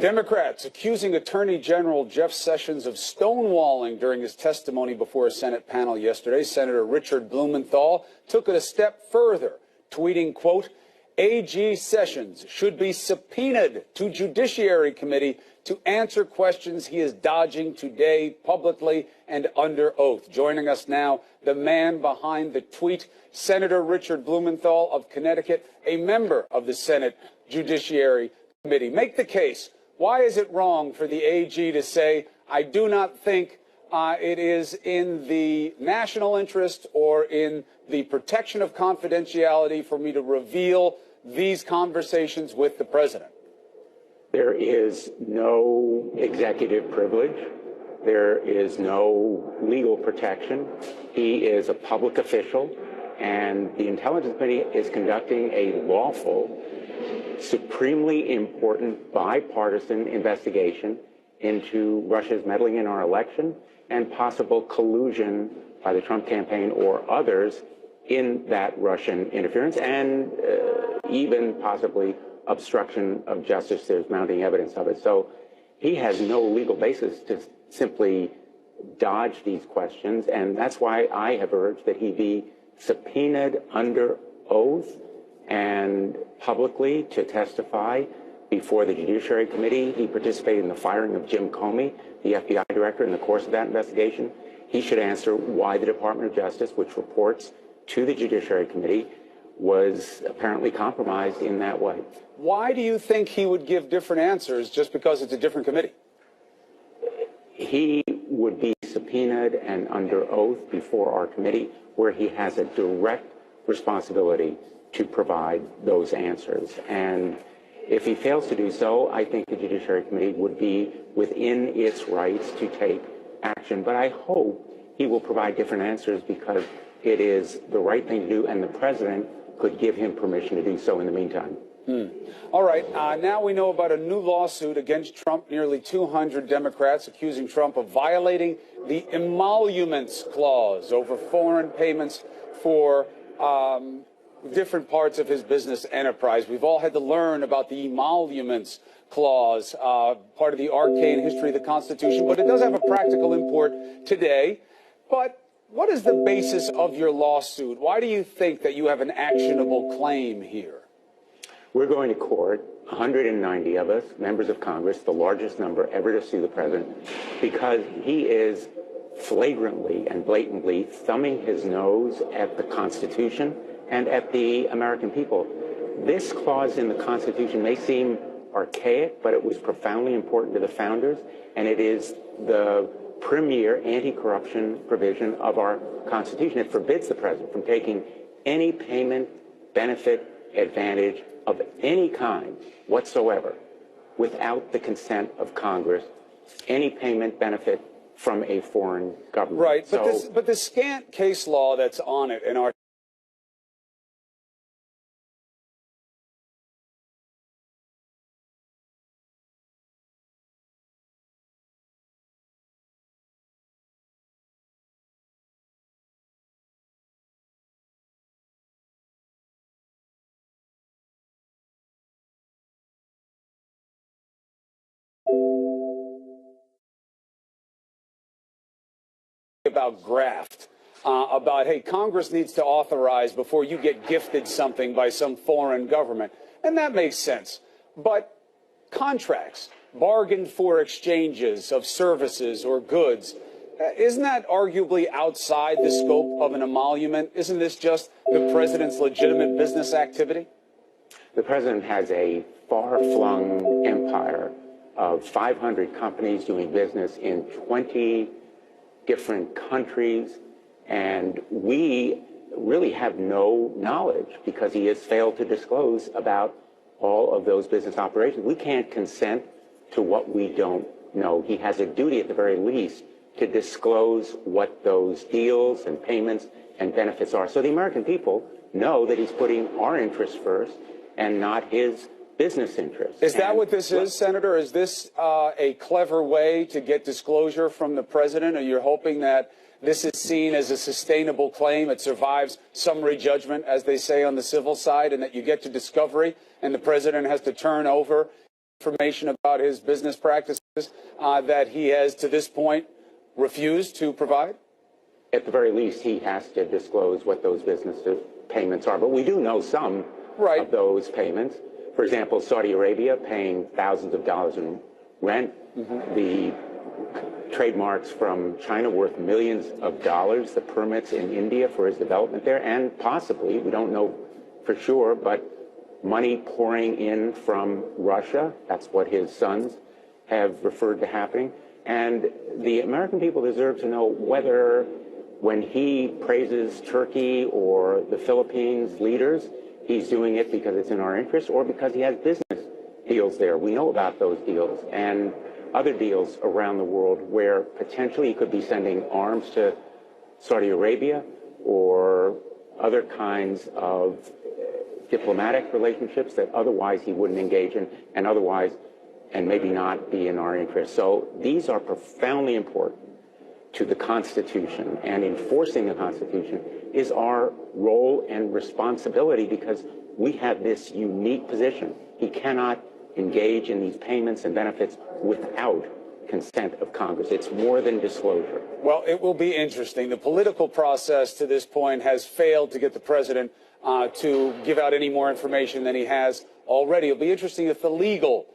Democrats accusing Attorney General Jeff Sessions of stonewalling during his testimony before a Senate panel yesterday. Senator Richard Blumenthal took it a step further, tweeting, quote, AG Sessions should be subpoenaed to Judiciary Committee to answer questions he is dodging today publicly and under oath. Joining us now, the man behind the tweet, Senator Richard Blumenthal of Connecticut, a member of the Senate Judiciary Committee. Make the case. Why is it wrong for the AG to say, I do not think it is in the national interest or in the protection of confidentiality for me to reveal these conversations with the president? There is no executive privilege. There is no legal protection. He is a public official, and the Intelligence Committee is conducting a lawful, supremely important bipartisan investigation into Russia's meddling in our election and possible collusion by the Trump campaign or others in that Russian interference, and even possibly obstruction of justice. There's mounting evidence of it. So he has no legal basis to simply dodge these questions, and that's why I have urged that he be subpoenaed under oath and publicly to testify before the Judiciary Committee. He participated in the firing of Jim Comey, the FBI director, in the course of that investigation. He should answer why the Department of Justice, which reports to the Judiciary Committee, was apparently compromised in that way. Why do you think he would give different answers just because it's a different committee? He would be subpoenaed and under oath before our committee, where he has a direct responsibility to provide those answers. And if he fails to do so, I think the Judiciary Committee would be within its rights to take action. But I hope he will provide different answers because it is the right thing to do, and the president could give him permission to do so in the meantime. All right. Now we know about a new lawsuit against Trump. Nearly 200 Democrats accusing Trump of violating the emoluments clause over foreign payments for different parts of his business enterprise. We've all had to learn about the emoluments clause, part of the arcane history of the Constitution, but it does have a practical import today. But what is the basis of your lawsuit? Why do you think that you have an actionable claim here? We're going to court, 190 of us, members of Congress, the largest number ever to sue the president, because he is flagrantly and blatantly thumbing his nose at the Constitution and at the American people. This clause in the Constitution may seem archaic, but it was profoundly important to the founders, and it is the premier anti-corruption provision of our Constitution. It forbids the president from taking any payment, benefit, advantage of any kind whatsoever without the consent of Congress, any payment, benefit from a foreign government. Right, but the scant case law that's on it in our about graft, about, hey, Congress needs to authorize before you get gifted something by some foreign government. And that makes sense. But contracts, bargained for exchanges of services or goods, isn't that arguably outside the scope of an emolument? Isn't this just the president's legitimate business activity? The president has a far-flung empire of 500 companies doing business in 20 different countries, and we really have no knowledge because he has failed to disclose about all of those business operations. We can't consent to what we don't know. He has a duty at the very least to disclose what those deals and payments and benefits are, so the American people know that he's putting our interests first and not his business interests. Is that what this is, Senator? Is this a clever way to get disclosure from the president? Or you're hoping that this is seen as a sustainable claim, it survives summary judgment, as they say on the civil side, and that you get to discovery and the president has to turn over information about his business practices that he has, to this point, refused to provide? At the very least, he has to disclose what those business payments are. But we do know some of those payments. For example, Saudi Arabia paying thousands of dollars in rent. The trademarks from China worth millions of dollars, the permits in India for his development there, and possibly, we don't know for sure, but money pouring in from Russia. That's what his sons have referred to happening. And the American people deserve to know whether, when he praises Turkey or the Philippines leaders, he's doing it because it's in our interest or because he has business deals there. We know about those deals and other deals around the world where potentially he could be sending arms to Saudi Arabia or other kinds of diplomatic relationships that otherwise he wouldn't engage in and otherwise and maybe not be in our interest. So these are profoundly important to the Constitution, and enforcing the Constitution is our role and responsibility because we have this unique position. He cannot engage in these payments and benefits without consent of Congress. It's more than disclosure. Well, it will be interesting. The political process to this point has failed to get the president to give out any more information than he has already. It'll be interesting if the legal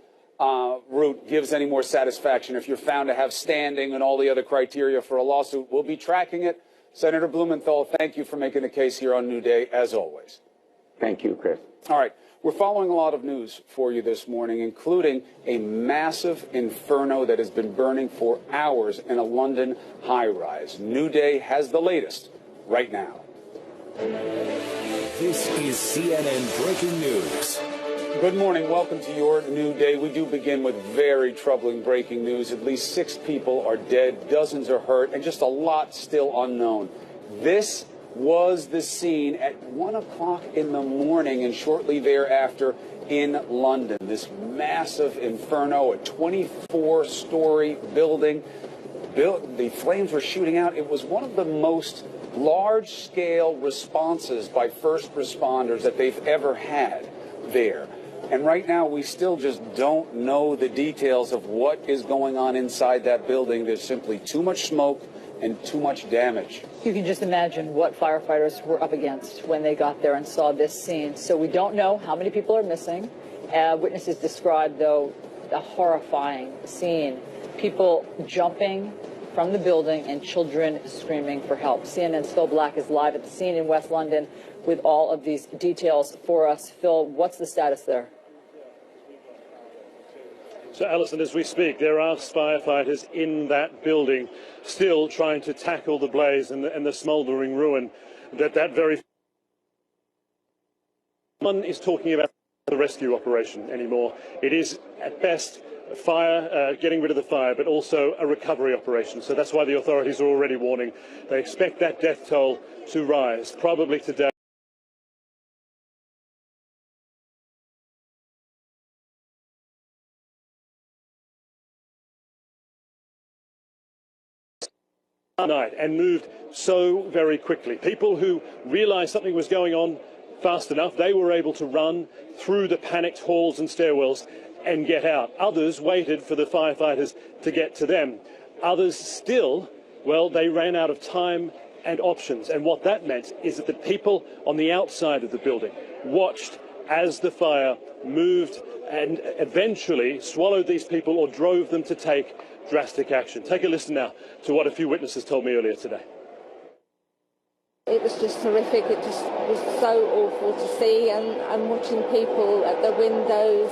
route gives any more satisfaction, if you're found to have standing and all the other criteria for a lawsuit. We'll be tracking it. Senator Blumenthal, thank you for making the case here on New Day, as always. Thank you, Chris. All right. We're following a lot of news for you this morning, including a massive inferno that has been burning for hours in a London high-rise. New Day has the latest right now. This is CNN Breaking News. Good morning. Welcome to your New Day. We do begin with very troubling breaking news. At least 6 people are dead, dozens are hurt, and just a lot still unknown. This was the scene at 1 o'clock in the morning and shortly thereafter in London. This massive inferno, a 24-story building. The flames were shooting out. It was one of the most large-scale responses by first responders that they've ever had there. And right now, we still just don't know the details of what is going on inside that building. There's simply too much smoke and too much damage. You can just imagine what firefighters were up against when they got there and saw this scene. So we don't know how many people are missing. Witnesses described, though, a horrifying scene. People jumping from the building and children screaming for help. CNN's Phil Black is live at the scene in West London with all of these details for us. Phil, what's the status there? So, Alisyn, as we speak, there are firefighters in that building still trying to tackle the blaze and the smouldering ruin. That very one is talking about the rescue operation anymore. It is, at best, fire, getting rid of the fire, but also a recovery operation. So that's why the authorities are already warning. They expect that death toll to rise, probably today. Night and moved so very quickly. People who realized something was going on fast enough, they were able to run through the panicked halls and stairwells and get out. Others waited for the firefighters to get to them. Others still, well, they ran out of time and options. And what that meant is that the people on the outside of the building watched as the fire moved and eventually swallowed these people or drove them to take drastic action. Take a listen now to what a few witnesses told me earlier today. It was just horrific. It just was so awful to see, and watching people at their windows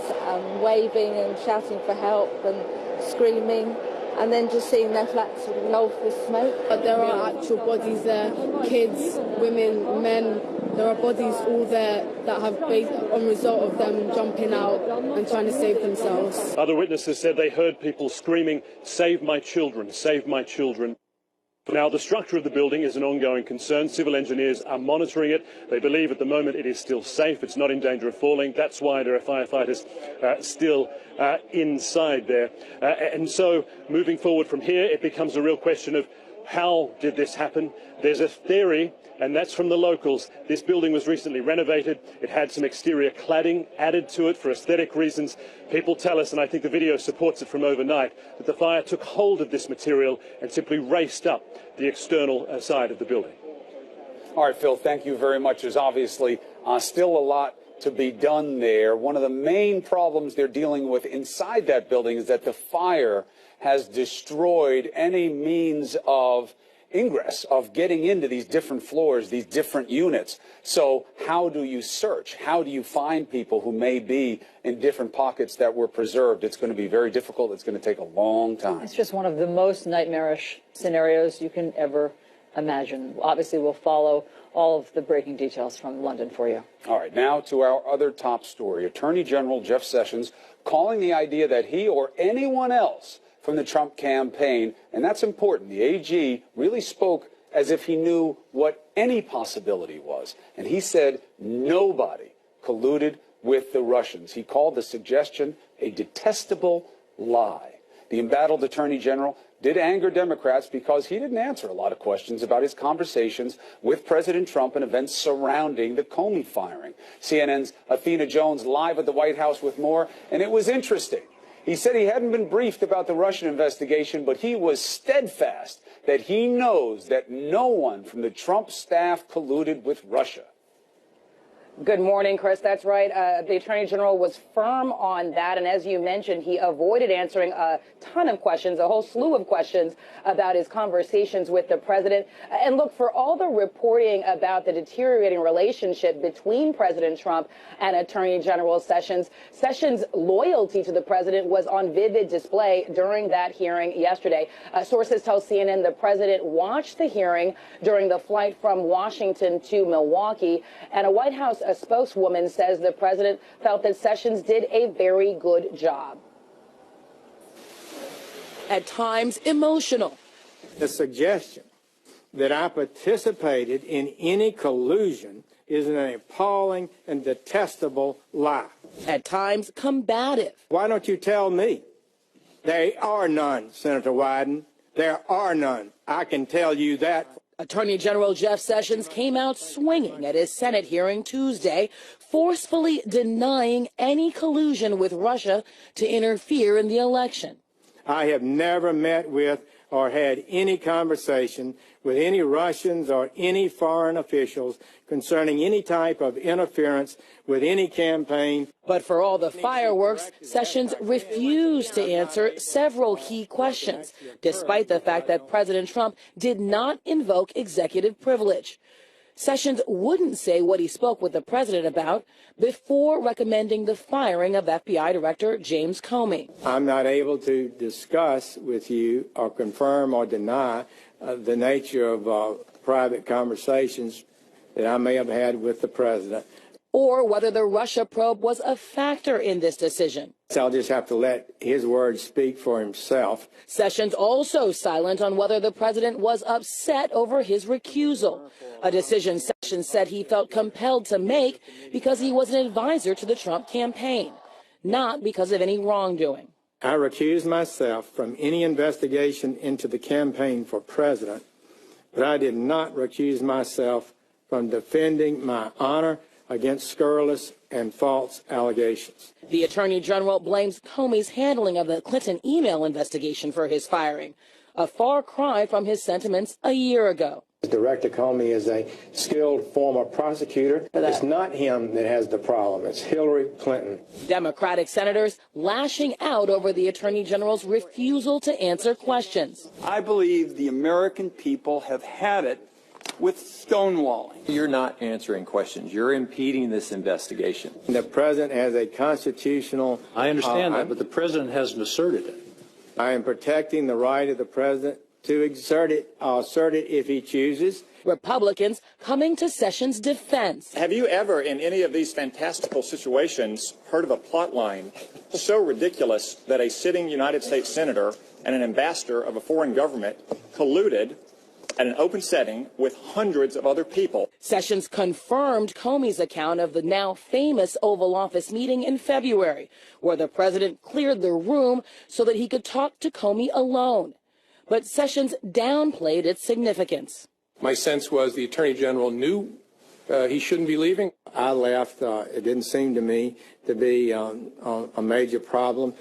waving and shouting for help and screaming, and then just seeing their flats sort of engulfed with smoke. But there are actual bodies there, kids, women, men. There are bodies all there that have on result of them jumping out and trying to save themselves. Other witnesses said they heard people screaming, "Save my children, save my children." Now, the structure of the building is an ongoing concern. Civil engineers are monitoring it. They believe at the moment it is still safe. It's not in danger of falling. That's why there are firefighters still inside there. And so, moving forward from here, it becomes a real question of how did this happen? There's a theory, and that's from the locals. This building was recently renovated. It had some exterior cladding added to it for aesthetic reasons. People tell us, and I think the video supports it from overnight, that the fire took hold of this material and simply raced up the external side of the building. All right, Phil, thank you very much. There's obviously still a lot to be done there. One of the main problems they're dealing with inside that building is that the fire has destroyed any means of ingress, of getting into these different floors, these different units. So how do you search? How do you find people who may be in different pockets that were preserved? It's going to be very difficult. It's going to take a long time. It's just one of the most nightmarish scenarios you can ever imagine. Obviously, we'll follow all of the breaking details from London for you. All right, now to our other top story. Attorney General Jeff Sessions calling the idea that he or anyone else from the Trump campaign, and that's important. The AG really spoke as if he knew what any possibility was. And he said nobody colluded with the Russians. He called the suggestion a detestable lie. The embattled Attorney General did anger Democrats because he didn't answer a lot of questions about his conversations with President Trump and events surrounding the Comey firing. CNN's Athena Jones live at the White House with more, and it was interesting. He said he hadn't been briefed about the Russian investigation, but he was steadfast that he knows that no one from the Trump staff colluded with Russia. Good morning, Chris. That's right. The Attorney General was firm on that. And as you mentioned, he avoided answering a ton of questions, a whole slew of questions about his conversations with the president. And look, for all the reporting about the deteriorating relationship between President Trump and Attorney General Sessions, Sessions' loyalty to the president was on vivid display during that hearing yesterday. Sources tell CNN the president watched the hearing during the flight from Washington to Milwaukee, and a White House spokeswoman says the president felt that Sessions did a very good job. At times emotional. The suggestion that I participated in any collusion is an appalling and detestable lie. At times combative. Why don't you tell me? There are none, Senator Wyden. There are none. I can tell you that. Attorney General Jeff Sessions came out swinging at his Senate hearing Tuesday, forcefully denying any collusion with Russia to interfere in the election. I have never met with or had any conversation with any Russians or any foreign officials concerning any type of interference with any campaign. But for all the fireworks, Sessions refused to answer several key questions, despite the fact that President Trump did not invoke executive privilege. Sessions wouldn't say what he spoke with the president about before recommending the firing of FBI Director James Comey. I'm not able to discuss with you or confirm or deny the nature of private conversations that I may have had with the president. Or whether the Russia probe was a factor in this decision. So I'll just have to let his words speak for himself. Sessions also silent on whether the president was upset over his recusal, a decision Sessions said he felt compelled to make because he was an advisor to the Trump campaign, not because of any wrongdoing. I recuse myself from any investigation into the campaign for president, but I did not recuse myself from defending my honor against scurrilous and false allegations. The Attorney General blames Comey's handling of the Clinton email investigation for his firing, a far cry from his sentiments a year ago. Director Comey is a skilled former prosecutor. It's not him that has the problem. It's Hillary Clinton. Democratic senators lashing out over the Attorney General's refusal to answer questions. I believe the American people have had it with stonewalling. You're not answering questions. You're impeding this investigation. The president has a constitutional... I understand that, but the president hasn't asserted it. I am protecting the right of the president to assert it if he chooses. Republicans coming to Sessions' defense. Have you ever, in any of these fantastical situations, heard of a plot line so ridiculous that a sitting United States senator and an ambassador of a foreign government colluded at an open setting with hundreds of other people? Sessions confirmed Comey's account of the now famous Oval Office meeting in February, where the president cleared the room so that he could talk to Comey alone. but Sessions downplayed its significance. My sense was the Attorney General knew he shouldn't be leaving. I left. It didn't seem to me to be a major problem.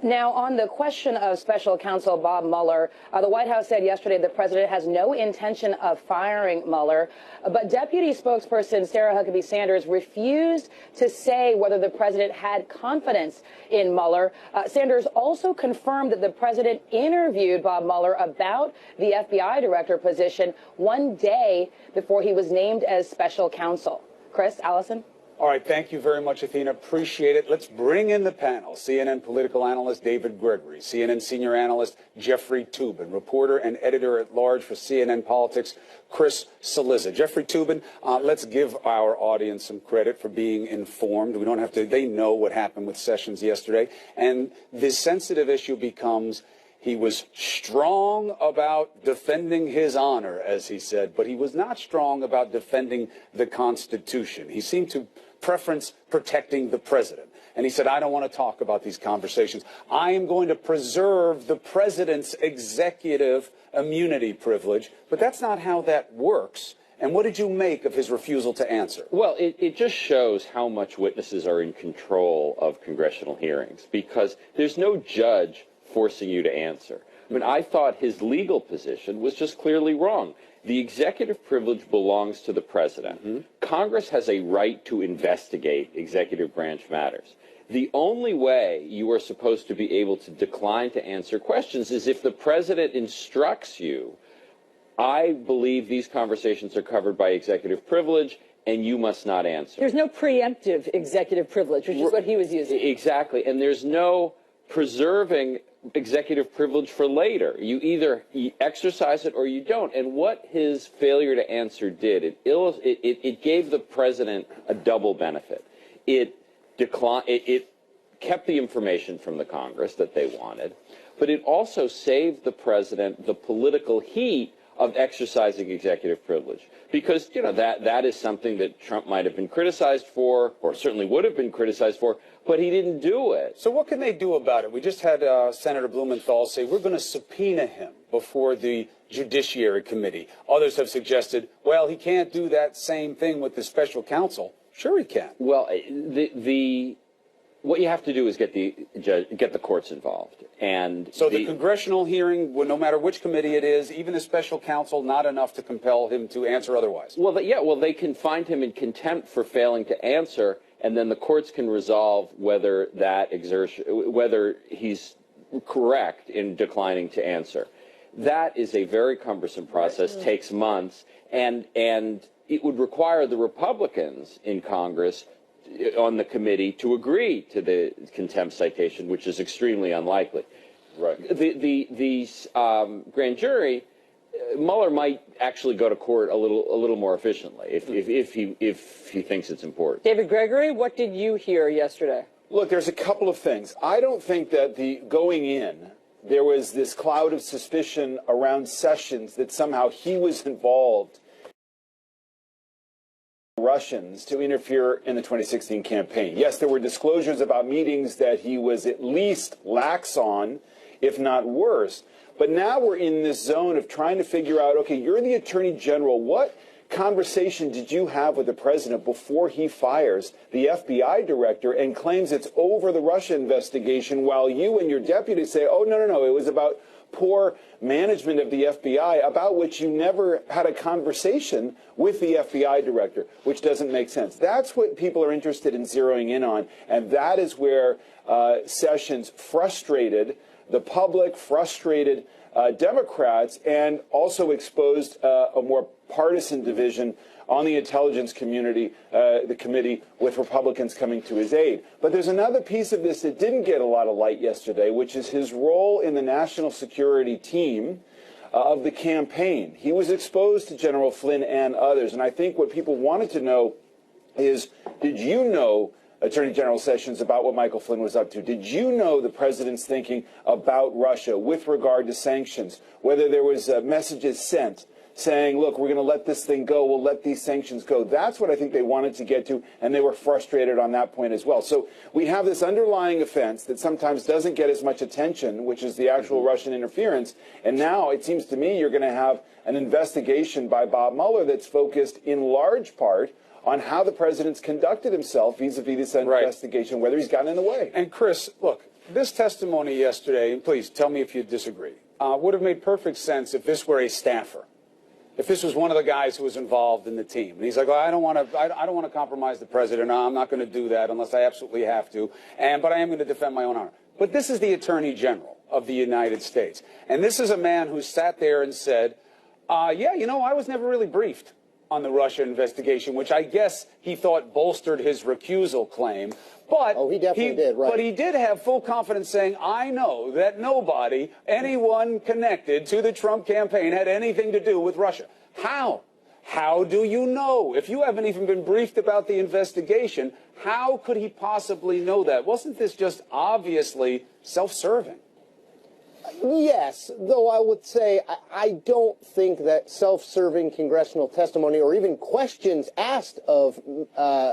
Now, on the question of special counsel Bob Mueller, the White House said yesterday the president has no intention of firing Mueller, but Deputy Spokesperson Sarah Huckabee Sanders refused to say whether the president had confidence in Mueller. Sanders also confirmed that the president interviewed Bob Mueller about the FBI director position one day before he was named as special counsel. Chris, Alisyn? All right, thank you very much, Athena. Appreciate it. Let's bring in the panel. CNN political analyst David Gregory, CNN senior analyst Jeffrey Toobin, reporter and editor-at-large for CNN Politics, Chris Cillizza. Jeffrey Toobin, let's give our audience some credit for being informed. We don't have to, they know what happened with Sessions yesterday. And this sensitive issue becomes, he was strong about defending his honor, as he said, but he was not strong about defending the Constitution. He seemed to preference protecting the president. And he said, I don't want to talk about these conversations. I am going to preserve the president's executive immunity privilege. But that's not how that works. And what did you make of his refusal to answer? Well, it just shows how much witnesses are in control of congressional hearings, because there's no judge forcing you to answer. I mean, I thought his legal position was just clearly wrong. The executive privilege belongs to the president. Congress has a right to investigate executive branch matters. The only way you are supposed to be able to decline to answer questions is if the president instructs you, I believe these conversations are covered by executive privilege, and you must not answer. There's no preemptive executive privilege, which is what he was using. Exactly, and there's no preserving executive privilege for later. You either exercise it or you don't. And what his failure to answer did, it gave the president a double benefit. It kept the information from the Congress that they wanted, but it also saved the president the political heat of exercising executive privilege. Because, you know, that is something that Trump might have been criticized for, or certainly would have been criticized for, but he didn't do it. So what can they do about it? We just had Senator Blumenthal say, we're going to subpoena him before the Judiciary Committee. Others have suggested, well, he can't do that same thing with the special counsel. Sure he can. Well, what you have to do is get the courts involved. And so the congressional hearing, no matter which committee it is, even the special counsel, not enough to compel him to answer otherwise. Well, they can find him in contempt for failing to answer, and then the courts can resolve whether whether he's correct in declining to answer. That is a very cumbersome process, takes months, and it would require the Republicans in Congress on the committee to agree to the contempt citation, which is extremely unlikely. Right. The grand jury, Mueller might actually go to court a little more efficiently if he thinks it's important. David Gregory, what did you hear yesterday? Look, there's a couple of things. I don't think that going in, there was this cloud of suspicion around Sessions that somehow he was involved Russians to interfere in the 2016 campaign. Yes, there were disclosures about meetings that he was at least lax on, if not worse. But now we're in this zone of trying to figure out, okay, you're the Attorney General. What conversation did you have with the president before he fires the FBI director and claims it's over the Russia investigation, while you and your deputy say, oh, no, it was about poor management of the FBI, about which you never had a conversation with the FBI director, which doesn't make sense. That's what people are interested in zeroing in on, and that is where Sessions frustrated the public, frustrated Democrats, and also exposed a more partisan division on the intelligence community, the committee, with Republicans coming to his aid. But there's another piece of this that didn't get a lot of light yesterday, which is his role in the national security team of the campaign. He was exposed to General Flynn and others, and I think what people wanted to know is, did you know, Attorney General Sessions, about what Michael Flynn was up to? Did you know the president's thinking about Russia with regard to sanctions, whether there was messages sent saying, look, we're going to let this thing go, we'll let these sanctions go. That's what I think they wanted to get to, and they were frustrated on that point as well. So we have this underlying offense that sometimes doesn't get as much attention, which is the actual Russian interference, and now it seems to me you're going to have an investigation by Bob Mueller that's focused in large part on how the president's conducted himself vis-a-vis this investigation, whether he's gotten in the way. And Chris, look, this testimony yesterday, and please tell me if you disagree, would have made perfect sense if this were a staffer. If this was one of the guys who was involved in the team, and he's like, well, I don't want to compromise the president. No, I'm not going to do that unless I absolutely have to. But I am going to defend my own honor. But this is the Attorney General of the United States, and this is a man who sat there and said, yeah, you know, I was never really briefed on the Russia investigation, which I guess he thought bolstered his recusal claim. But he definitely did, right? But he did have full confidence saying, I know that nobody, anyone connected to the Trump campaign had anything to do with Russia. How? How do you know? If you haven't even been briefed about the investigation, how could he possibly know that? Wasn't this just obviously self-serving? Yes, though I would say I don't think that self-serving congressional testimony or even questions asked of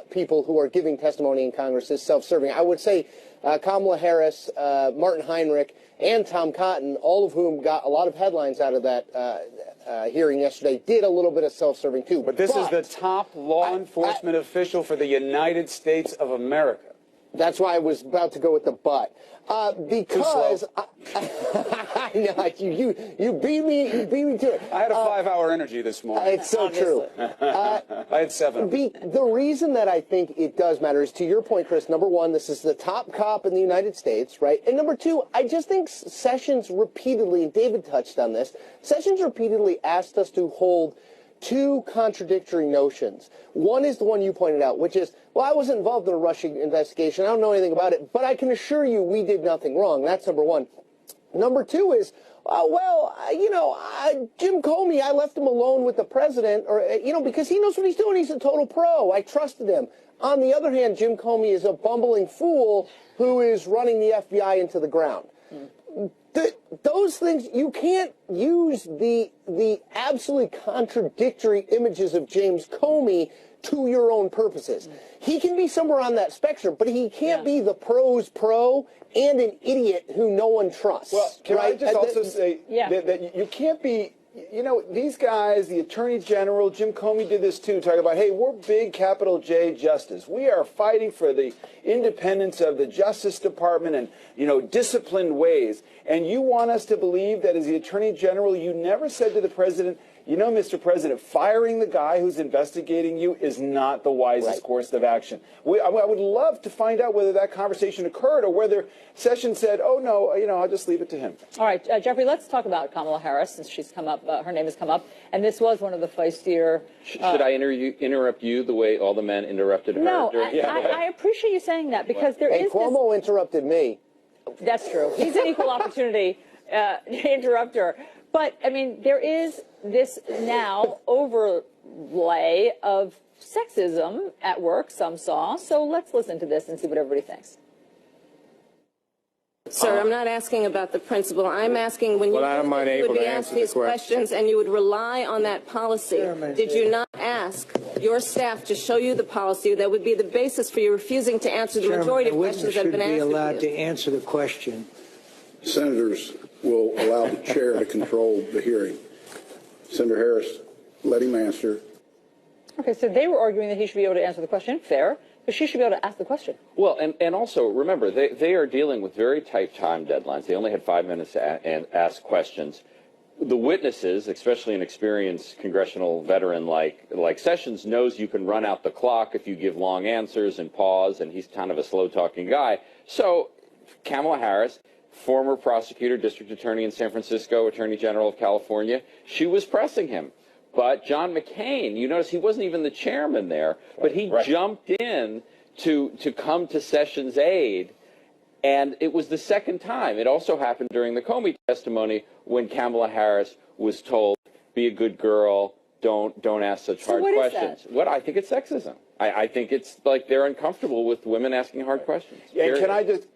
people who are giving testimony in Congress is self-serving. I would say Kamala Harris, Martin Heinrich, and Tom Cotton, all of whom got a lot of headlines out of that hearing yesterday, did a little bit of self-serving too. But this is the top law enforcement official for the United States of America. That's why I was about to go with the but. Because I know you beat me to it. I had a 5-hour energy this morning. It's so true. I had 7. The reason that I think it does matter is, to your point, Chris, number one, this is the top cop in the United States, right? And number two, I just think Sessions repeatedly, and David touched on this, Sessions repeatedly asked us to hold two contradictory notions. One is the one you pointed out, which is, well, I wasn't involved in a Russia investigation. I don't know anything about it, but I can assure you we did nothing wrong. That's number one. Number two is, Jim Comey, I left him alone with the president, because he knows what he's doing. He's a total pro. I trusted him. On the other hand, Jim Comey is a bumbling fool who is running the FBI into the ground. Those things, you can't use the absolutely contradictory images of James Comey to your own purposes. He can be somewhere on that spectrum, but he can't be the pro's pro and an idiot who no one trusts. Well, can I just also say that you can't be, these guys, the Attorney General, Jim Comey did this too, talking about, hey, we're big capital J justice. We are fighting for the independence of the Justice Department and, disciplined ways. And you want us to believe that as the Attorney General, you never said to the President, Mr. President, firing the guy who's investigating you is not the wisest course of action. I would love to find out whether that conversation occurred or whether Sessions said, oh, no, I'll just leave it to him. All right, Jeffrey, let's talk about Kamala Harris, since she's come up, her name has come up, and this was one of the feistier... Should I interrupt you the way all the men interrupted her? No, I appreciate you saying that, because there is Cuomo interrupted me. That's true. He's an equal opportunity interrupter. But, I mean, there is this now overlay of sexism at work, some saw. So let's listen to this and see what everybody thinks. Sir, I'm not asking about the principle. I'm asking when you would be asked these questions and you would rely on that policy, did you not ask your staff to show you the policy that would be the basis for you refusing to answer the majority of questions that have been asked of you? Should be allowed to answer the question. Senators will allow the chair to control the hearing. Senator Harris, let him answer. Okay, so they were arguing that he should be able to answer the question. Fair. But she should be able to ask the question. Well, and also, remember, they are dealing with very tight time deadlines. They only had 5 minutes to ask questions. The witnesses, especially an experienced congressional veteran like Sessions, knows you can run out the clock if you give long answers and pause, and he's kind of a slow-talking guy. So Kamala Harris, former prosecutor, district attorney in San Francisco, attorney general of California, she was pressing him. But John McCain, you notice he wasn't even the chairman there, but he jumped in to come to Sessions' aid, and it was the second time. It also happened during the Comey testimony when Kamala Harris was told, be a good girl, don't ask such hard questions. Is that? I think it's sexism. I think it's like they're uncomfortable with women asking hard questions. And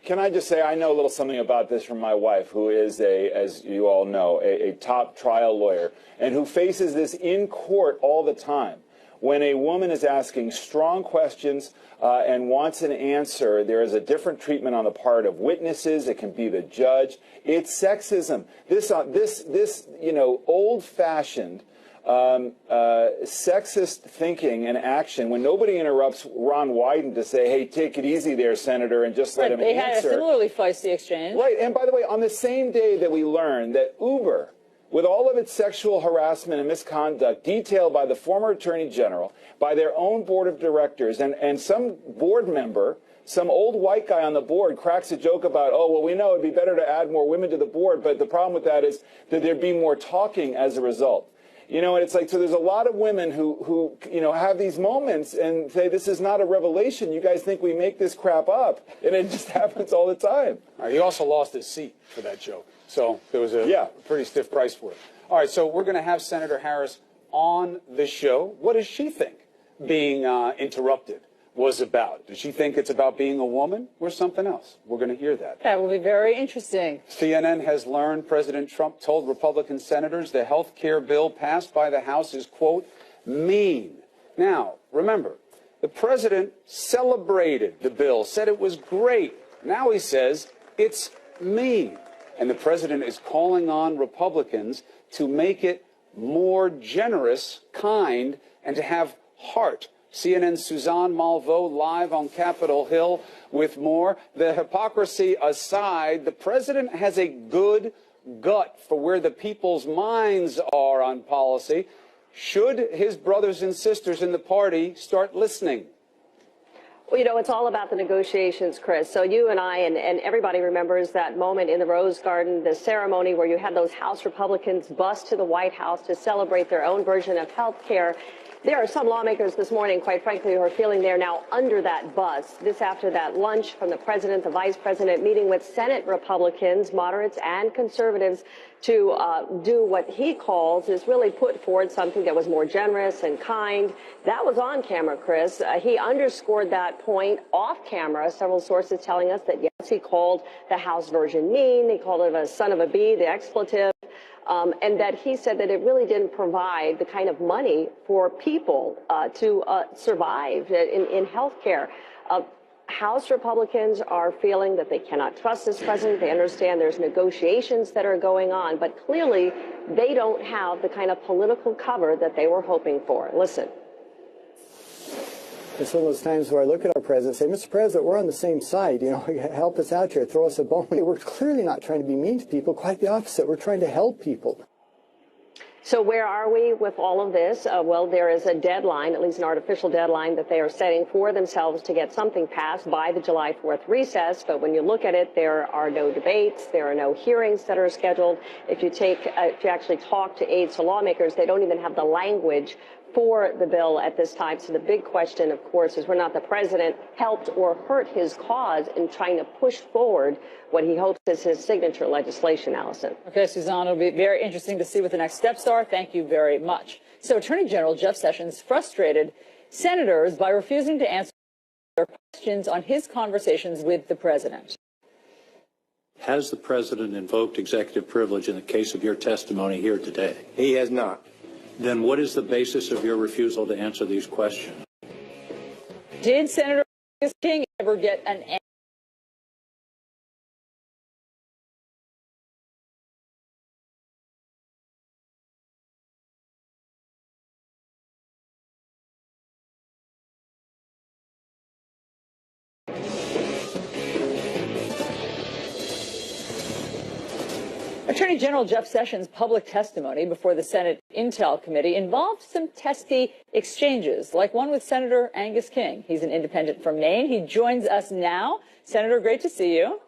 can I just say, I know a little something about this from my wife, who is as you all know, a top trial lawyer, and who faces this in court all the time. When a woman is asking strong questions and wants an answer, there is a different treatment on the part of witnesses. It can be the judge. It's sexism. This old-fashioned sexist thinking and action when nobody interrupts Ron Wyden to say, hey, take it easy there, Senator, and just let him answer. They had a similarly feisty exchange. Right, and by the way, on the same day that we learned that Uber, with all of its sexual harassment and misconduct detailed by the former Attorney General, by their own board of directors, and some board member, some old white guy on the board cracks a joke about, oh, well, we know it'd be better to add more women to the board, but the problem with that is that there'd be more talking as a result. You know, and it's like, so there's a lot of women who have these moments and say, this is not a revelation. You guys think we make this crap up. And it just happens all the time. All right, he also lost his seat for that joke. So there was a pretty stiff price for it. All right, so we're going to have Senator Harris on the show. What does she think being interrupted was about? Does she think it's about being a woman or something else? We're going to hear that. That will be very interesting. CNN has learned President Trump told Republican senators the health care bill passed by the House is, quote, mean. Now, remember, the president celebrated the bill, said it was great. Now he says it's mean. And the president is calling on Republicans to make it more generous, kind, and to have heart. CNN's Suzanne Malveaux live on Capitol Hill with more. The hypocrisy aside, the president has a good gut for where the people's minds are on policy. Should his brothers and sisters in the party start listening? Well, you know, it's all about the negotiations, Chris. So you and I and everybody remembers that moment in the Rose Garden, the ceremony where you had those House Republicans bust to the White House to celebrate their own version of health care. There are some lawmakers this morning, quite frankly, who are feeling they're now under that bus. This after that lunch from the president, the vice president, meeting with Senate Republicans, moderates and conservatives to do what he calls is really put forward something that was more generous and kind. That was on camera, Chris. He underscored that point off camera, several sources telling us that, yes, he called the House version mean. He called it a son of a bee, the expletive. And that he said that it really didn't provide the kind of money for people to survive in health care. House Republicans are feeling that they cannot trust this president. They understand there's negotiations that are going on, but clearly they don't have the kind of political cover that they were hoping for. Listen. It's one of those times where I look at our president and say, Mr. President, we're on the same side. You know, help us out here. Throw us a bone. We're clearly not trying to be mean to people. Quite the opposite. We're trying to help people. So where are we with all of this? Well, there is a deadline, at least an artificial deadline, that they are setting for themselves to get something passed by the July 4th recess. But when you look at it, there are no debates. There are no hearings that are scheduled. If you actually talk to aides to lawmakers, they don't even have the language for the bill at this time. So the big question, of course, is whether or not the president helped or hurt his cause in trying to push forward what he hopes is his signature legislation, Alisyn. Okay, Suzanne, it'll be very interesting to see what the next steps are. Thank you very much. So Attorney General Jeff Sessions frustrated senators by refusing to answer their questions on his conversations with the president. Has the president invoked executive privilege in the case of your testimony here today? He has not. Then what is the basis of your refusal to answer these questions? Did Senator King ever get an answer? Attorney General Jeff Sessions' public testimony before the Senate Intel Committee involved some testy exchanges, like one with Senator Angus King. He's an independent from Maine. He joins us now. Senator, great to see you.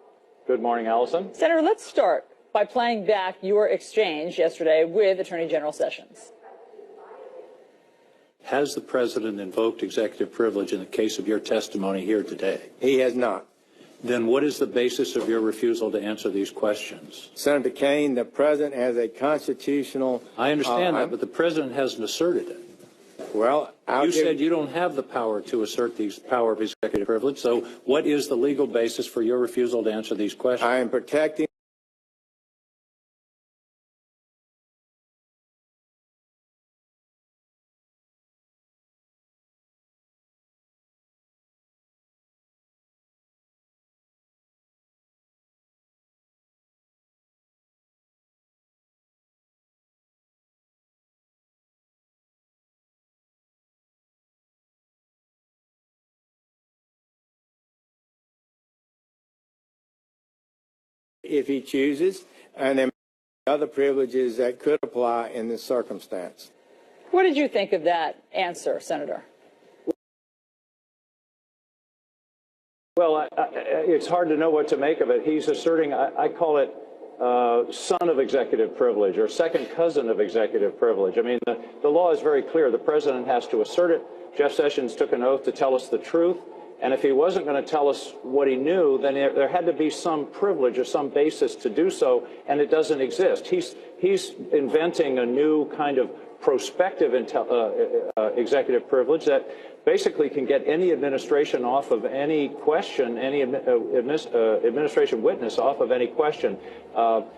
Good morning, Alisyn. Senator, let's start by playing back your exchange yesterday with Attorney General Sessions. Has the president invoked executive privilege in the case of your testimony here today? He has not. Then what is the basis of your refusal to answer these questions? Senator Kaine, the president has a constitutional... I understand that, but the president hasn't asserted it. Well, you said you don't have the power to assert the power of executive privilege, so what is the legal basis for your refusal to answer these questions? I am protecting if he chooses, and then other privileges that could apply in this circumstance. What did you think of that answer, Senator? Well, it's hard to know what to make of it. He's asserting, I call it son of executive privilege or second cousin of executive privilege. I mean, the law is very clear. The president has to assert it. Jeff Sessions took an oath to tell us the truth. And if he wasn't going to tell us what he knew, then there had to be some privilege or some basis to do so, and it doesn't exist. He's inventing a new kind of prospective executive privilege that basically can get any administration off of any question, any administration witness off of any question.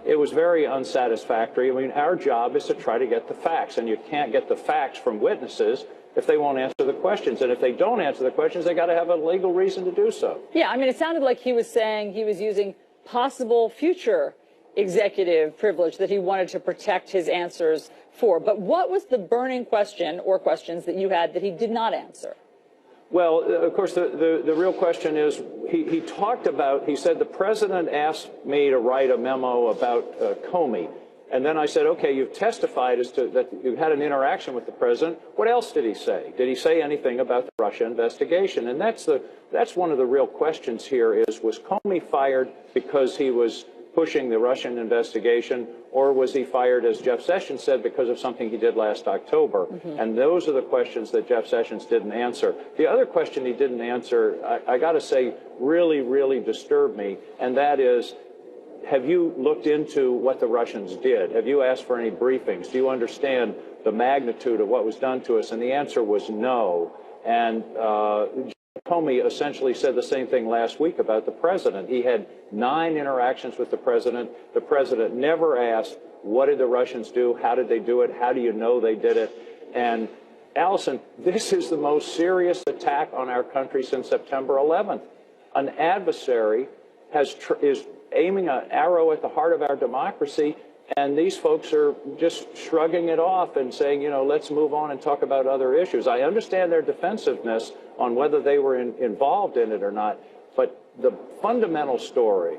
It was very unsatisfactory. I mean, our job is to try to get the facts, and you can't get the facts from witnesses if they won't answer the questions. And if they don't answer the questions, they got to have a legal reason to do so. Yeah, I mean, it sounded like he was saying he was using possible future executive privilege that he wanted to protect his answers for. But what was the burning question or questions that you had that he did not answer? Well, of course, the real question is, he talked about, he said, the president asked me to write a memo about Comey. And then I said, okay, you've testified as to that you had an interaction with the president. What else did he say? Did he say anything about the Russia investigation? And that's one of the real questions here is, was Comey fired because he was pushing the Russian investigation, or was he fired, as Jeff Sessions said, because of something he did last October? Mm-hmm. And those are the questions that Jeff Sessions didn't answer. The other question he didn't answer, I got to say, really, really disturbed me, and that is, have you looked into what the Russians did? Have you asked for any briefings? Do you understand the magnitude of what was done to us? And the answer was no. And Comey essentially said the same thing last week about the president. He had 9 interactions with the president. The president never asked, what did the Russians do? How did they do it? How do you know they did it? And Alisyn, this is the most serious attack on our country since September 11th. An adversary is aiming an arrow at the heart of our democracy, and these folks are just shrugging it off and saying, you know, let's move on and talk about other issues. I understand their defensiveness on whether they were involved in it or not, but the fundamental story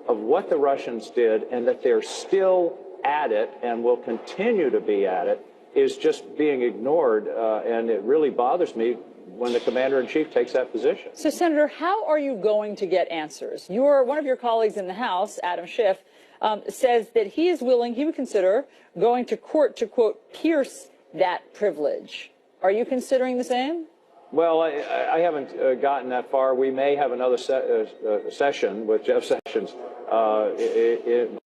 of what the Russians did and that they're still at it and will continue to be at it is just being ignored, and it really bothers me when the commander-in-chief takes that position. So, Senator, how are you going to get answers? One of your colleagues in the House, Adam Schiff, says that he would consider going to court to, quote, pierce that privilege. Are you considering the same? Well, I haven't gotten that far. We may have another session with Jeff Sessions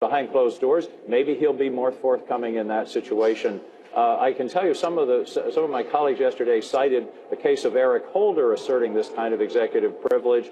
behind closed doors. Maybe he'll be more forthcoming in that situation. I can tell you some of my colleagues yesterday cited the case of Eric Holder asserting this kind of executive privilege.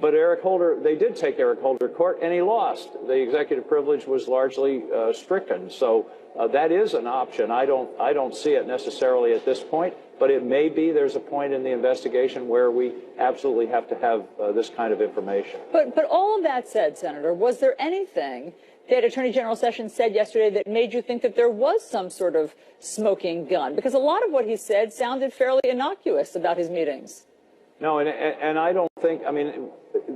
But Eric Holder, they did take Eric Holder to court, and he lost. The executive privilege was largely stricken. So that is an option. I don't see it necessarily at this point, but it may be there's a point in the investigation where we absolutely have to have this kind of information. But all of that said, Senator, was there anything that Attorney General Sessions said yesterday that made you think that there was some sort of smoking gun? Because a lot of what he said sounded fairly innocuous about his meetings. No, and I don't think, I mean,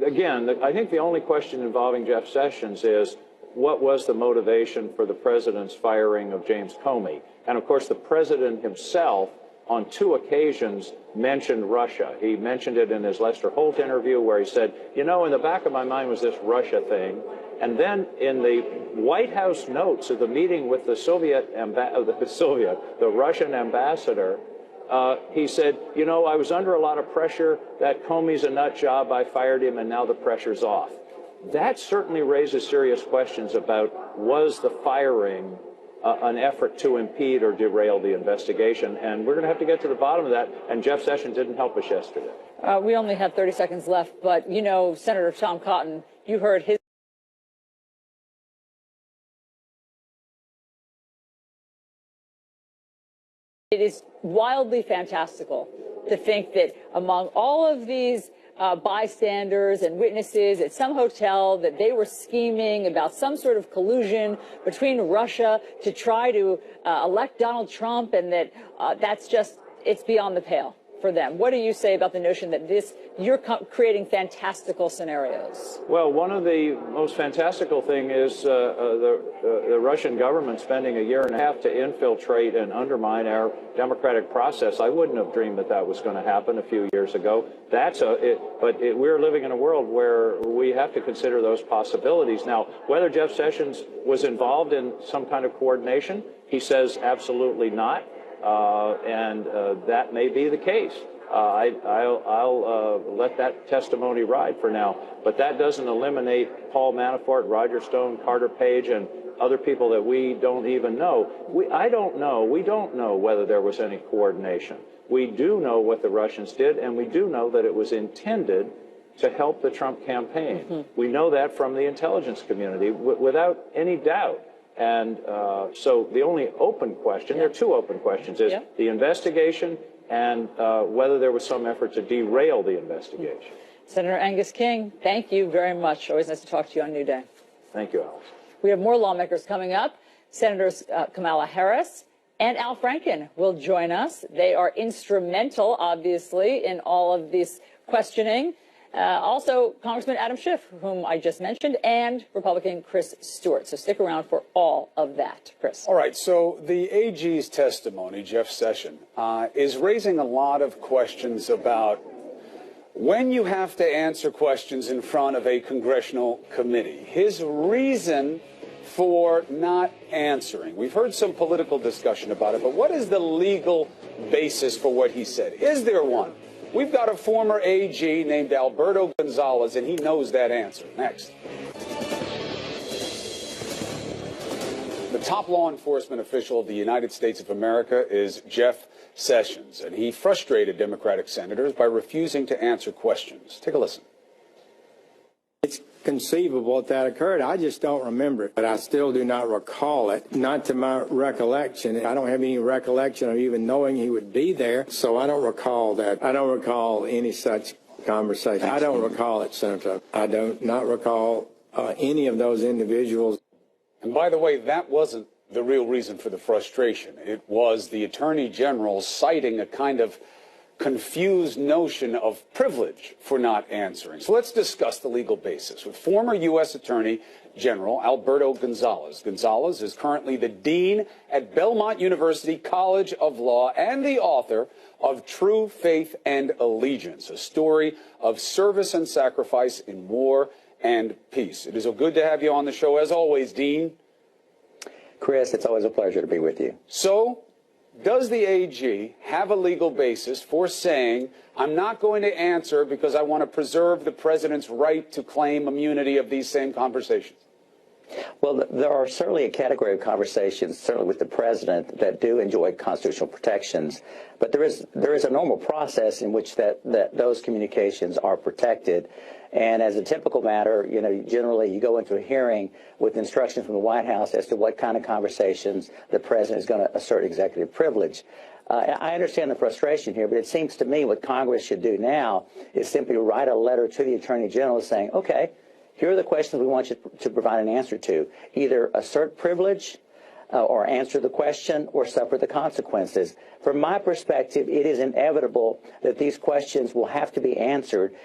again, I think the only question involving Jeff Sessions is what was the motivation for the president's firing of James Comey? And of course, the president himself on 2 occasions mentioned Russia. He mentioned it in his Lester Holt interview where he said, you know, in the back of my mind was this Russia thing. And then in the White House notes of the meeting with the the Russian ambassador, he said, you know, I was under a lot of pressure. That Comey's a nut job. I fired him, and now the pressure's off. That certainly raises serious questions about, was the firing an effort to impede or derail the investigation. And we're going to have to get to the bottom of that. And Jeff Sessions didn't help us yesterday. We only have 30 seconds left, but you know, Senator Tom Cotton, you heard his. It is wildly fantastical to think that among all of these bystanders and witnesses at some hotel that they were scheming about some sort of collusion between Russia to try to elect Donald Trump, and that that's just, it's beyond the pale for them. What do you say about the notion that you're creating fantastical scenarios? Well, one of the most fantastical thing is the Russian government spending a year and a half to infiltrate and undermine our democratic process. I wouldn't have dreamed that that was going to happen a few years ago. We're living in a world where we have to consider those possibilities. Now, whether Jeff Sessions was involved in some kind of coordination, he says absolutely not. That may be the case. I'll let that testimony ride for now. But that doesn't eliminate Paul Manafort, Roger Stone, Carter Page, and other people that we don't even know. We don't know whether there was any coordination. We do know what the Russians did, and we do know that it was intended to help the Trump campaign. Mm-hmm. We know that from the intelligence community without any doubt. And so the only open question, there are two open questions, is the investigation and whether there was some effort to derail the investigation. Senator Angus King, thank you very much. Always nice to talk to you on New Day. Thank you, Alice. We have more lawmakers coming up. Senators Kamala Harris and Al Franken will join us. They are instrumental, obviously, in all of this questioning. Also, Congressman Adam Schiff, whom I just mentioned, and Republican Chris Stewart. So stick around for all of that, Chris. All right, so the AG's testimony, Jeff Sessions, is raising a lot of questions about when you have to answer questions in front of a congressional committee. His reason for not answering. We've heard some political discussion about it, but what is the legal basis for what he said? Is there one? We've got a former AG named Alberto Gonzalez, and he knows that answer. Next. The top law enforcement official of the United States of America is Jeff Sessions, and he frustrated Democratic senators by refusing to answer questions. Take a listen. It's conceivable that occurred. I just don't remember it, but I still do not recall it. Not to my recollection. I don't have any recollection of even knowing he would be there, so I don't recall that. I don't recall any such conversation. I don't recall it, Senator. I do not recall any of those individuals. And by the way, that wasn't the real reason for the frustration. It was the Attorney General citing a kind of confused notion of privilege for not answering. So let's discuss the legal basis with former U.S. Attorney General Alberto Gonzalez. Gonzalez is currently the dean at Belmont University College of Law and the author of True Faith and Allegiance, a story of service and sacrifice in war and peace. It is good to have you on the show, as always, Dean. Chris, it's always a pleasure to be with you. So, does the AG have a legal basis for saying, I'm not going to answer because I want to preserve the president's right to claim immunity of these same conversations? Well, there are certainly a category of conversations, certainly with the president, that do enjoy constitutional protections. But there is a normal process in which those communications are protected. And as a typical matter, generally you go into a hearing with instructions from the White House as to what kind of conversations the president is going to assert executive privilege. I understand the frustration here, but it seems to me what Congress should do now is simply write a letter to the Attorney General saying, okay, here are the questions we want you to provide an answer to. Either assert privilege or answer the question or suffer the consequences. From my perspective, it is inevitable that these questions will have to be answered.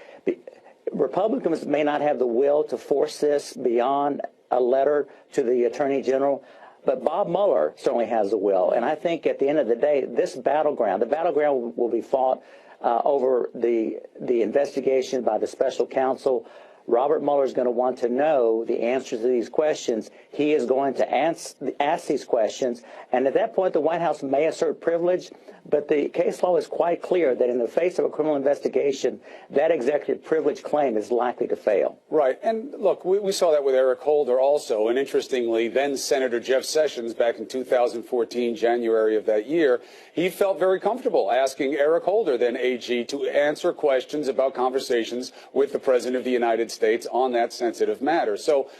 Republicans may not have the will to force this beyond a letter to the Attorney General, but Bob Mueller certainly has the will. And I think at the end of the day, the battleground will be fought over the investigation by the special counsel Robert Mueller is going to want to know the answers to these questions. He is going to ask these questions, and at that point, the White House may assert privilege, but the case law is quite clear that in the face of a criminal investigation, that executive privilege claim is likely to fail. Right. And look, we saw that with Eric Holder also. And interestingly, then Senator Jeff Sessions back in 2014, January of that year, he felt very comfortable asking Eric Holder, then AG, to answer questions about conversations with the President of the United States on that sensitive matter. So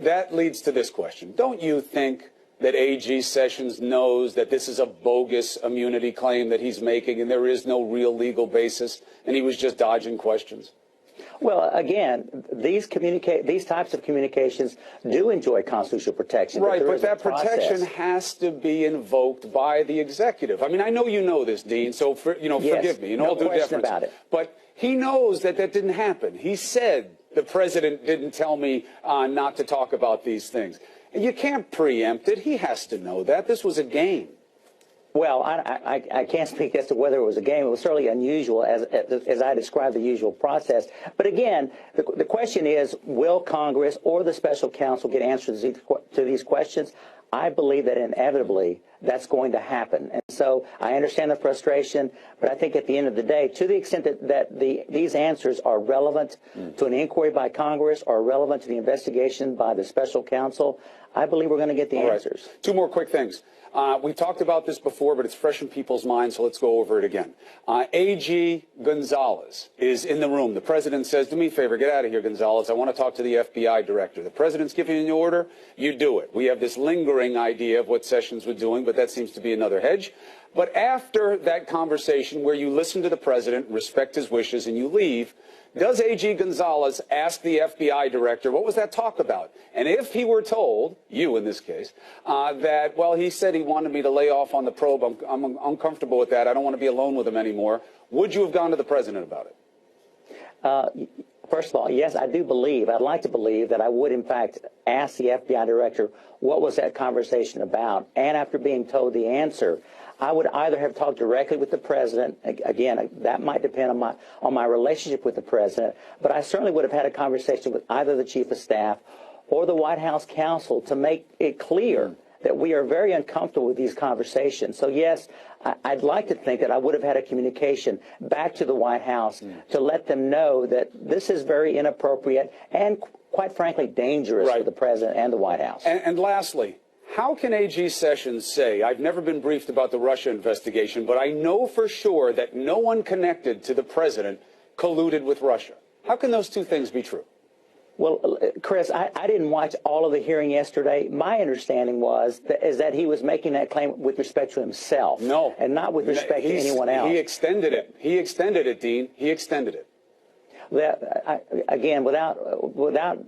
that leads to this question. Don't you think that AG Sessions knows that this is a bogus immunity claim that he's making and there is no real legal basis and he was just dodging questions? Well, again, these types of communications do enjoy constitutional protection. Right, but that protection has to be invoked by the executive. I mean, I know you know this, Dean, so forgive me in all due deference. About it. But he knows that that didn't happen. He said the president didn't tell me not to talk about these things. You can't preempt it. He has to know that. This was a game. Well, I can't speak as to whether it was a game. It was certainly unusual, as I described the usual process. But again, the question is, will Congress or the special counsel get answers to these questions? I believe that inevitably that's going to happen. And so I understand the frustration, but I think at the end of the day, to the extent that these answers are relevant to an inquiry by Congress or relevant to the investigation by the special counsel, I believe we're going to get the answers. Right. Two more quick things. We talked about this before, but it's fresh in people's minds, so let's go over it again. AG Gonzalez is in the room. The president says, do me a favor, get out of here, Gonzalez. I want to talk to the FBI director. The president's giving you an order. You do it. We have this lingering idea of what Sessions was doing, but that seems to be another hedge. But after that conversation where you listen to the president, respect his wishes, and you leave, does AG Gonzalez ask the FBI director, what was that talk about? And if he were told, you in this case, that, well, he said he wanted me to lay off on the probe, I'm uncomfortable with that, I don't want to be alone with him anymore, would you have gone to the president about it? First of all, yes, I do believe, I'd like to believe that I would, in fact, ask the FBI director what was that conversation about. And after being told the answer, I would either have talked directly with the president. Again, that might depend on my relationship with the president, but I certainly would have had a conversation with either the chief of staff or the White House counsel to make it clear that we are very uncomfortable with these conversations. So yes, I'd like to think that I would have had a communication back to the White House to let them know that this is very inappropriate and, quite frankly, dangerous for the president and the White House. And lastly, how can AG Sessions say, I've never been briefed about the Russia investigation, but I know for sure that no one connected to the president colluded with Russia? How can those two things be true? Well, Chris, I didn't watch all of the hearing yesterday. My understanding is that he was making that claim with respect to himself. No. And not with respect to anyone else. He extended it. He extended it, Dean. He extended it. Again, without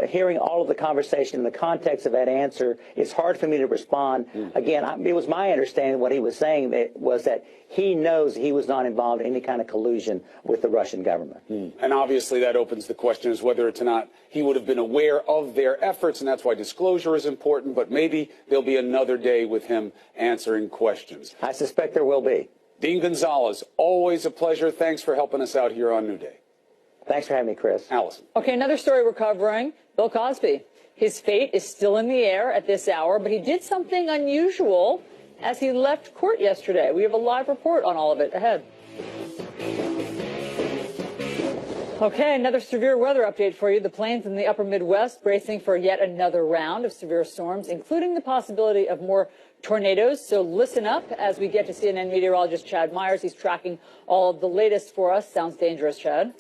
hearing all of the conversation in the context of that answer, it's hard for me to respond. Again, it was my understanding what he was saying was that he knows he was not involved in any kind of collusion with the Russian government. And obviously that opens the question as whether or not he would have been aware of their efforts, and that's why disclosure is important, but maybe there'll be another day with him answering questions. I suspect there will be. Dean Gonzalez, always a pleasure. Thanks for helping us out here on New Day. Thanks for having me, Chris. Alisyn. Okay, another story we're covering, Bill Cosby. His fate is still in the air at this hour, but he did something unusual as he left court yesterday. We have a live report on all of it ahead. Okay, another severe weather update for you. The plains in the upper Midwest bracing for yet another round of severe storms, including the possibility of more tornadoes. So listen up as we get to CNN meteorologist Chad Myers. He's tracking all of the latest for us. Sounds dangerous, Chad.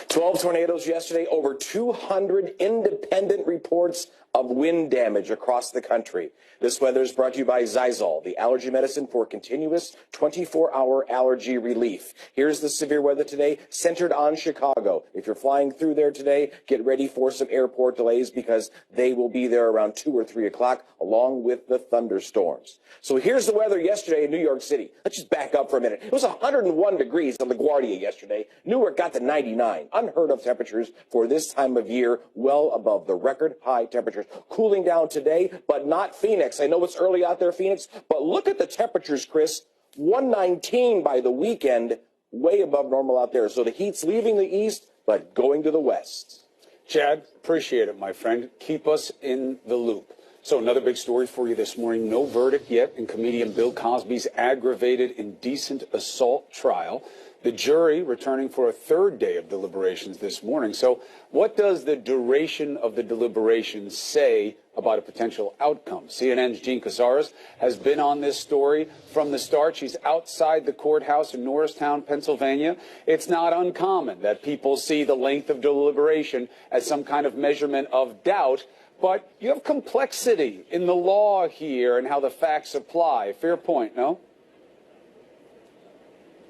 12 tornadoes yesterday, over 200 independent reports of wind damage across the country. This weather is brought to you by Zysol, the allergy medicine for continuous 24-hour allergy relief. Here's the severe weather today, centered on Chicago. If you're flying through there today, get ready for some airport delays because they will be there around 2 or 3 o'clock, along with the thunderstorms. So here's the weather yesterday in New York City. Let's just back up for a minute. It was 101 degrees at LaGuardia yesterday. Newark got to 99. Unheard of temperatures for this time of year, well above the record high temperatures. Cooling down today, but not Phoenix. I know it's early out there, Phoenix, but look at the temperatures, Chris. 119 by the weekend, way above normal out there. So the heat's leaving the east, but going to the West. Chad, appreciate it, my friend. Keep us in the loop. So another big story for you this morning. No verdict yet in comedian Bill Cosby's aggravated indecent assault trial. The jury returning for a third day of deliberations this morning. So what does the duration of the deliberations say about a potential outcome? CNN's Jean Casares has been on this story from the start. She's outside the courthouse in Norristown, Pennsylvania. It's not uncommon that people see the length of deliberation as some kind of measurement of doubt. But you have complexity in the law here and how the facts apply. Fair point, no?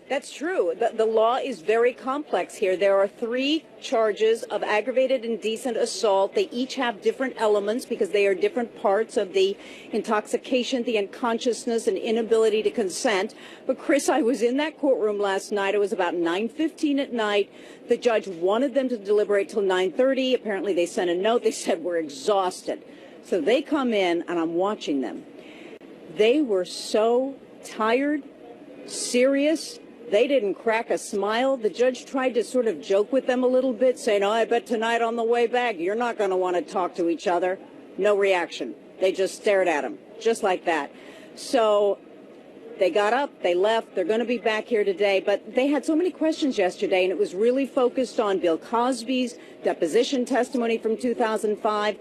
That's true. The law is very complex here. There are 3 charges of aggravated indecent assault. They each have different elements because they are different parts of the intoxication, the unconsciousness, and inability to consent. But, Chris, I was in that courtroom last night. It was about 9:15 at night. The judge wanted them to deliberate till 9:30. Apparently they sent a note. They said, we're exhausted. So they come in, and I'm watching them. They were so tired, serious. They didn't crack a smile. The judge tried to sort of joke with them a little bit, saying, oh, I bet tonight on the way back, you're not going to want to talk to each other. No reaction. They just stared at him, just like that. So they got up, they left. They're going to be back here today. But they had so many questions yesterday, and it was really focused on Bill Cosby's deposition testimony from 2005,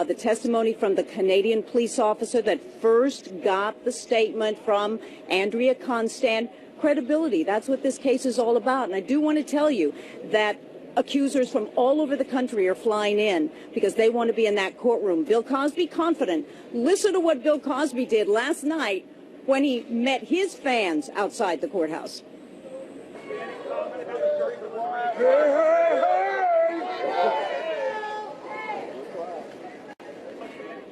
the testimony from the Canadian police officer that first got the statement from Andrea Constand. Credibility, that's what this case is all about. And I do want to tell you that accusers from all over the country are flying in because they want to be in that courtroom. Bill Cosby, confident. Listen to what Bill Cosby did last night when he met his fans outside the courthouse.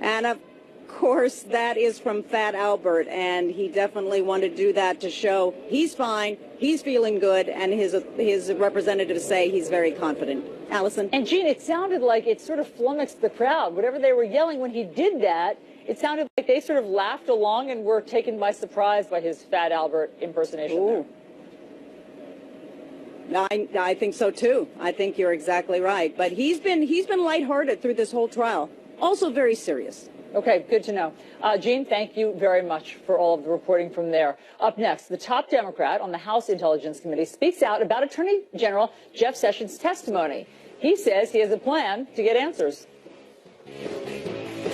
And of course, that is from Fat Albert, and he definitely wanted to do that to show he's fine, he's feeling good, and his representatives say he's very confident. Alisyn? And, Jean, it sounded like it sort of flummoxed the crowd. Whatever they were yelling when he did that, it sounded like they sort of laughed along and were taken by surprise by his Fat Albert impersonation there. I think so, too. I think you're exactly right. But he's been lighthearted through this whole trial. Also very serious. Okay, good to know. Jean, thank you very much for all of the reporting from there. Up next, the top Democrat on the House Intelligence Committee speaks out about Attorney General Jeff Sessions' testimony. He says he has a plan to get answers.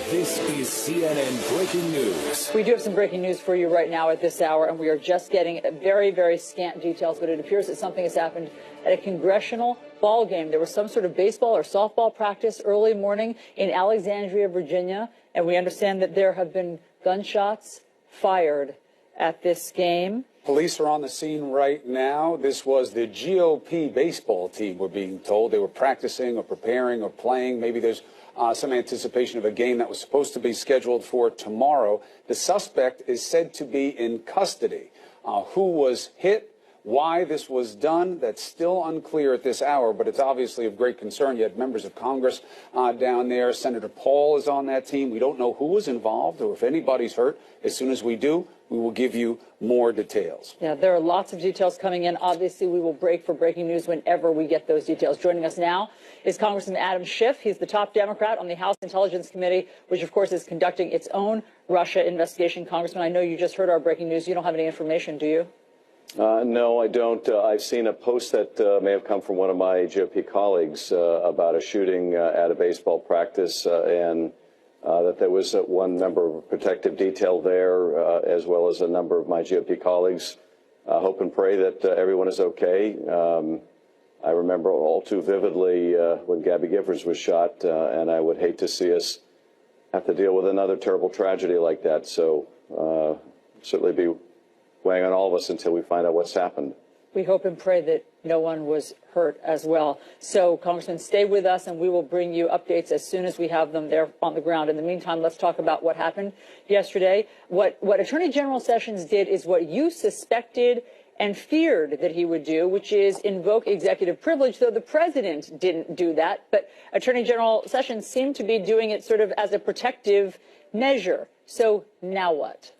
This is CNN Breaking News. We do have some breaking news for you right now at this hour, and we are just getting very, very scant details, but it appears that something has happened at a congressional ball game. There was some sort of baseball or softball practice early morning in Alexandria, Virginia, and we understand that there have been gunshots fired at this game. Police are on the scene right now. This was the GOP baseball team, we're being told. They were practicing or preparing or playing. Maybe there's some anticipation of a game that was supposed to be scheduled for tomorrow. The suspect is said to be in custody. Who was hit? Why this was done, that's still unclear at this hour, but it's obviously of great concern. You had members of Congress down there. Senator Paul is on that team. We don't know who was involved or if anybody's hurt. As soon as we do, we will give you more details. Yeah, there are lots of details coming in. Obviously, we will break for breaking news whenever we get those details. Joining us now is Congressman Adam Schiff. He's the top Democrat on the House Intelligence Committee, which, of course, is conducting its own Russia investigation. Congressman, I know you just heard our breaking news. You don't have any information, do you? No, I don't. I've seen a post that may have come from one of my GOP colleagues about a shooting at a baseball practice and that there was one member of protective detail there, as well as a number of my GOP colleagues. Hope and pray that everyone is okay. I remember all too vividly when Gabby Giffords was shot, and I would hate to see us have to deal with another terrible tragedy like that. So certainly be weighing on all of us until we find out what's happened. We hope and pray that no one was hurt as well. So, Congressman, stay with us, and we will bring you updates as soon as we have them there on the ground. In the meantime, let's talk about what happened yesterday. What Attorney General Sessions did is what you suspected and feared that he would do, which is invoke executive privilege, though the president didn't do that. But Attorney General Sessions seemed to be doing it sort of as a protective measure. So now what?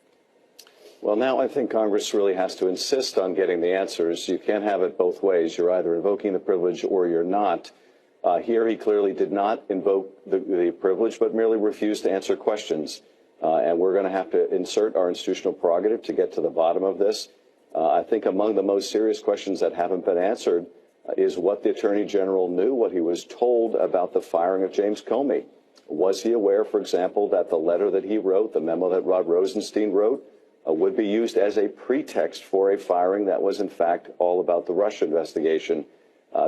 Well, now I think Congress really has to insist on getting the answers. You can't have it both ways. You're either invoking the privilege or you're not. Here, he clearly did not invoke the privilege, but merely refused to answer questions. And we're going to have to insert our institutional prerogative to get to the bottom of this. I think among the most serious questions that haven't been answered is what the Attorney General knew, what he was told about the firing of James Comey. Was he aware, for example, that the letter that he wrote, the memo that Rod Rosenstein wrote, would be used as a pretext for a firing that was, in fact, all about the Russia investigation?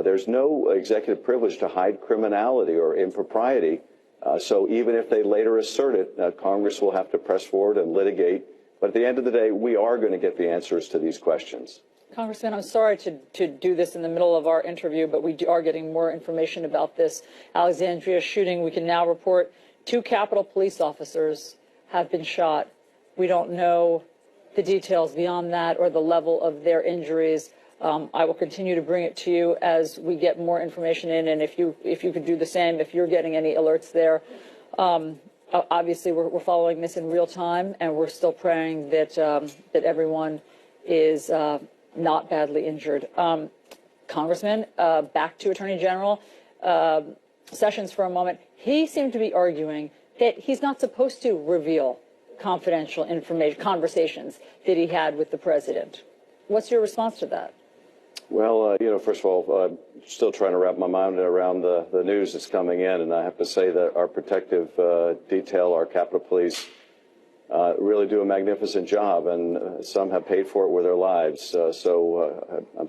There's no executive privilege to hide criminality or impropriety. So even if they later assert it, Congress will have to press forward and litigate. But at the end of the day, we are going to get the answers to these questions. Congressman, I'm sorry to do this in the middle of our interview, but we are getting more information about this Alexandria shooting. We can now report 2 Capitol police officers have been shot. We don't know the details beyond that or the level of their injuries. I will continue to bring it to you as we get more information in, and if you could do the same, if you're getting any alerts there. Obviously, we're following this in real time, and we're still praying that that everyone is not badly injured. Congressman, back to Attorney General Sessions for a moment. He seemed to be arguing that he's not supposed to reveal confidential information, conversations that he had with the president. What's your response to that? Well, first of all, I'm still trying to wrap my mind around the news that's coming in, and I have to say that our protective detail, our Capitol Police, really do a magnificent job, and some have paid for it with their lives. So I'm